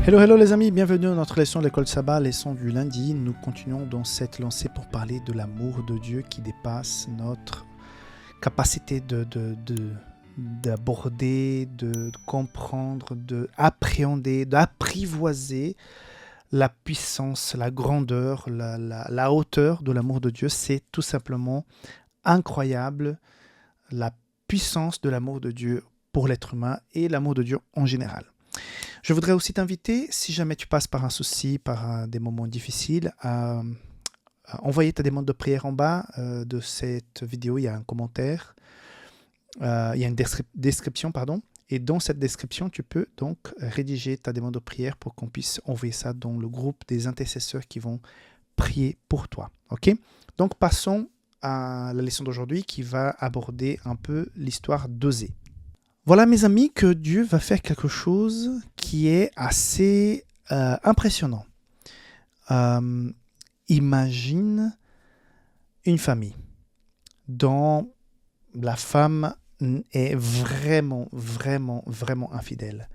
Hello, hello les amis, bienvenue dans notre leçon de l'école Sabbat, leçon du lundi. Nous continuons dans cette lancée pour parler de l'amour de Dieu qui dépasse notre capacité d'aborder, de comprendre, d'appréhender, d'apprivoiser la puissance, la grandeur, la hauteur de l'amour de Dieu. C'est tout simplement incroyable, la puissance de l'amour de Dieu pour l'être humain et l'amour de Dieu en général. Je voudrais aussi t'inviter, si jamais tu passes par un souci, par des moments difficiles, à envoyer ta demande de prière en bas de cette vidéo. Il y a un commentaire, il y a une description, pardon. Et dans cette description, tu peux donc rédiger ta demande de prière pour qu'on puisse envoyer ça dans le groupe des intercesseurs qui vont prier pour toi. Ok ? Donc passons à la leçon d'aujourd'hui qui va aborder un peu l'histoire d'Osée. Voilà mes amis que Dieu va faire quelque chose qui est assez impressionnant. Imagine une famille dont la femme est vraiment infidèle.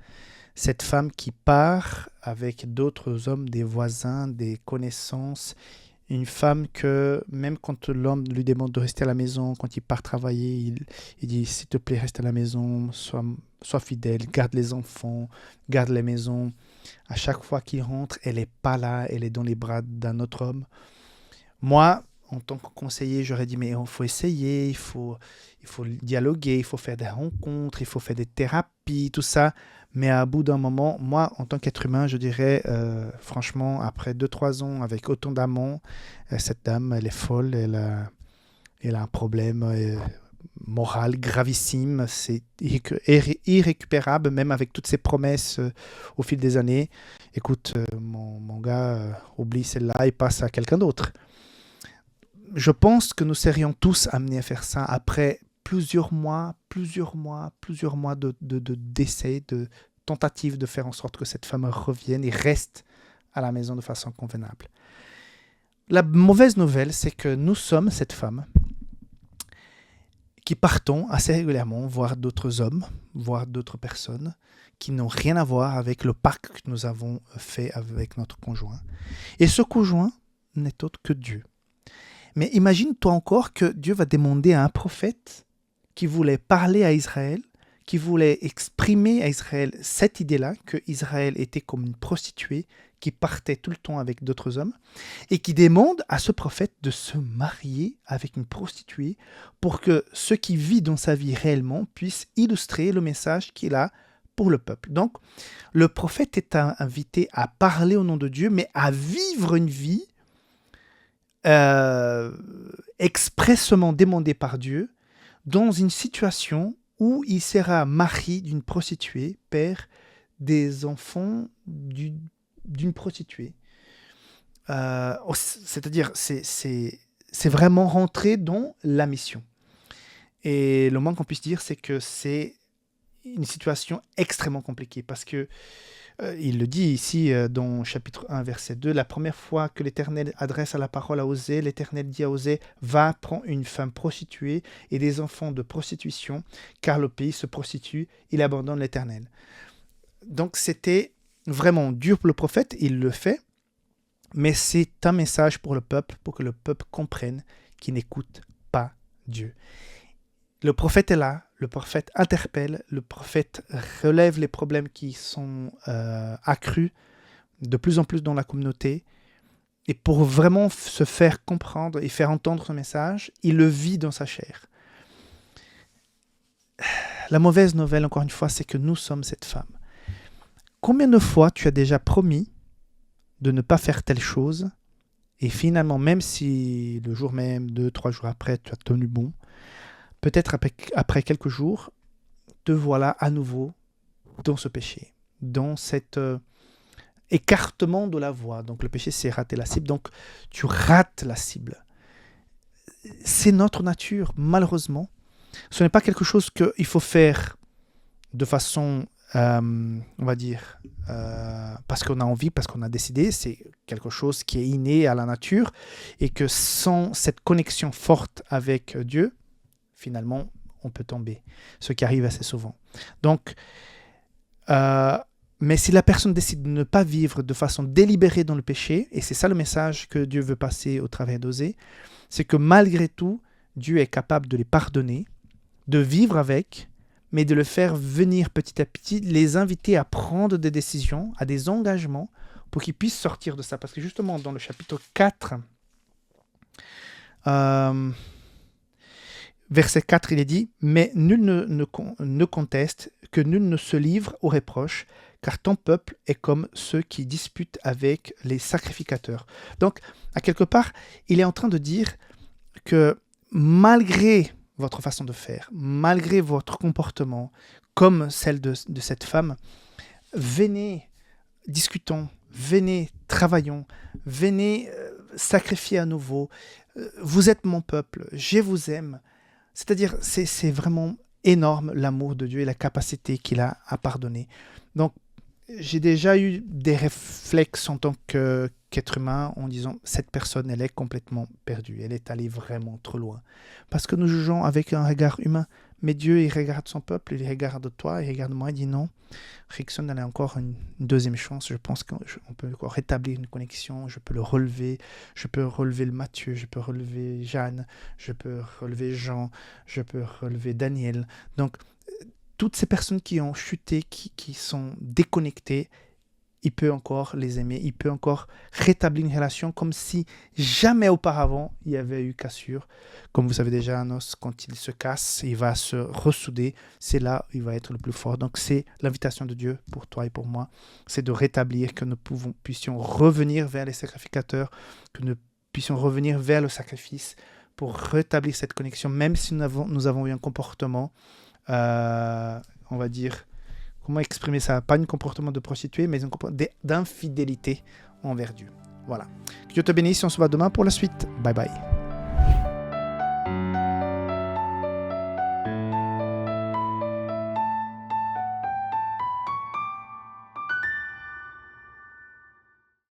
Cette femme qui part avec d'autres hommes, des voisins, des connaissances, une femme que même quand l'homme lui demande de rester à la maison, quand il part travailler, il dit s'il te plaît reste à la maison, sois fidèle, garde les enfants, garde la maison. À chaque fois qu'il rentre, elle n'est pas là, elle est dans les bras d'un autre homme. Moi, en tant que conseiller, j'aurais dit mais il faut essayer, il faut dialoguer, il faut faire des rencontres, il faut faire des thérapies, tout ça. Mais à bout d'un moment, moi, en tant qu'être humain, je dirais, franchement, après 2-3 ans avec autant d'amants, cette dame, elle est folle, elle a un problème moral gravissime, c'est irrécupérable, même avec toutes ses promesses au fil des années. Écoute, mon gars, oublie celle-là et passe à quelqu'un d'autre. Je pense que nous serions tous amenés à faire ça après plusieurs mois d'essais, de tentatives de faire en sorte que cette femme revienne et reste à la maison de façon convenable. La mauvaise nouvelle, c'est que nous sommes cette femme qui partons assez régulièrement voir d'autres hommes, voir d'autres personnes qui n'ont rien à voir avec le pacte que nous avons fait avec notre conjoint. Et ce conjoint n'est autre que Dieu. Mais imagine-toi encore que Dieu va demander à un prophète qui voulait parler à Israël, qui voulait exprimer à Israël cette idée-là, que Israël était comme une prostituée qui partait tout le temps avec d'autres hommes, et qui demande à ce prophète de se marier avec une prostituée pour que ce qui vit dans sa vie réellement puisse illustrer le message qu'il a pour le peuple. Donc, le prophète est invité à parler au nom de Dieu, mais à vivre une vie expressément demandée par Dieu dans une situation où il sera mari d'une prostituée, père des enfants d'une prostituée. C'est-à-dire, c'est vraiment rentrer dans la mission. Et le moins qu'on puisse dire, c'est que c'est une situation extrêmement compliquée parce que il le dit ici dans chapitre 1, verset 2, la première fois que l'Éternel adresse la parole à Osée, l'Éternel dit à Osée, va, prends une femme prostituée et des enfants de prostitution, car le pays se prostitue, il abandonne l'Éternel. Donc c'était vraiment dur pour le prophète, il le fait, mais c'est un message pour le peuple, pour que le peuple comprenne qu'il n'écoute pas Dieu. Le prophète est là, le prophète interpelle, le prophète relève les problèmes qui sont accrus de plus en plus dans la communauté. Et pour vraiment se faire comprendre et faire entendre son message, il le vit dans sa chair. La mauvaise nouvelle, encore une fois, c'est que nous sommes cette femme. Combien de fois tu as déjà promis de ne pas faire telle chose et finalement, même si le jour même, 2-3 jours après, tu as tenu bon, peut-être après quelques jours, te voilà à nouveau dans ce péché, dans cet écartement de la voie. Donc le péché, c'est rater la cible. Donc tu rates la cible. C'est notre nature, malheureusement. Ce n'est pas quelque chose qu'il faut faire de façon, on va dire, parce qu'on a envie, parce qu'on a décidé. C'est quelque chose qui est inné à la nature et que sans cette connexion forte avec Dieu, finalement, on peut tomber, ce qui arrive assez souvent. Donc, Mais si la personne décide de ne pas vivre de façon délibérée dans le péché, et c'est ça le message que Dieu veut passer au travers d'Osée, c'est que malgré tout, Dieu est capable de les pardonner, de vivre avec, mais de le faire venir petit à petit, les inviter à prendre des décisions, à des engagements, pour qu'ils puissent sortir de ça. Parce que justement, dans le chapitre 4, verset 4, il est dit « Mais nul ne conteste, que nul ne se livre aux reproches, car ton peuple est comme ceux qui disputent avec les sacrificateurs. » Donc, à quelque part, il est en train de dire que malgré votre façon de faire, malgré votre comportement, comme celle de cette femme, venez, discutons, venez, travaillons, venez sacrifier à nouveau. Vous êtes mon peuple, je vous aime. C'est-à-dire, c'est vraiment énorme l'amour de Dieu et la capacité qu'il a à pardonner. Donc, j'ai déjà eu des réflexes en tant qu'être humain en disant cette personne, elle est complètement perdue, elle est allée vraiment trop loin. Parce que nous jugeons avec un regard humain, mais Dieu, il regarde son peuple, il regarde toi, il regarde moi, il dit non. Rickson, elle a encore une deuxième chance, je pense qu'on peut encore rétablir une connexion, je peux le relever, je peux relever le Matthieu, je peux relever Jeanne, je peux relever Jean, je peux relever Daniel. Donc, toutes ces personnes qui ont chuté, qui sont déconnectées, il peut encore les aimer, il peut encore rétablir une relation comme si jamais auparavant il y avait eu cassure. Comme vous savez déjà, un os, quand il se casse, il va se ressouder, c'est là où il va être le plus fort. Donc c'est l'invitation de Dieu pour toi et pour moi, c'est de rétablir, que nous puissions revenir vers les sacrificateurs, que nous puissions revenir vers le sacrifice pour rétablir cette connexion, même si nous avons eu un comportement on va dire, comment exprimer ça, pas un comportement de prostituée, mais un comportement d'infidélité envers Dieu. Voilà. Que Dieu te bénisse, on se voit demain pour la suite. Bye bye.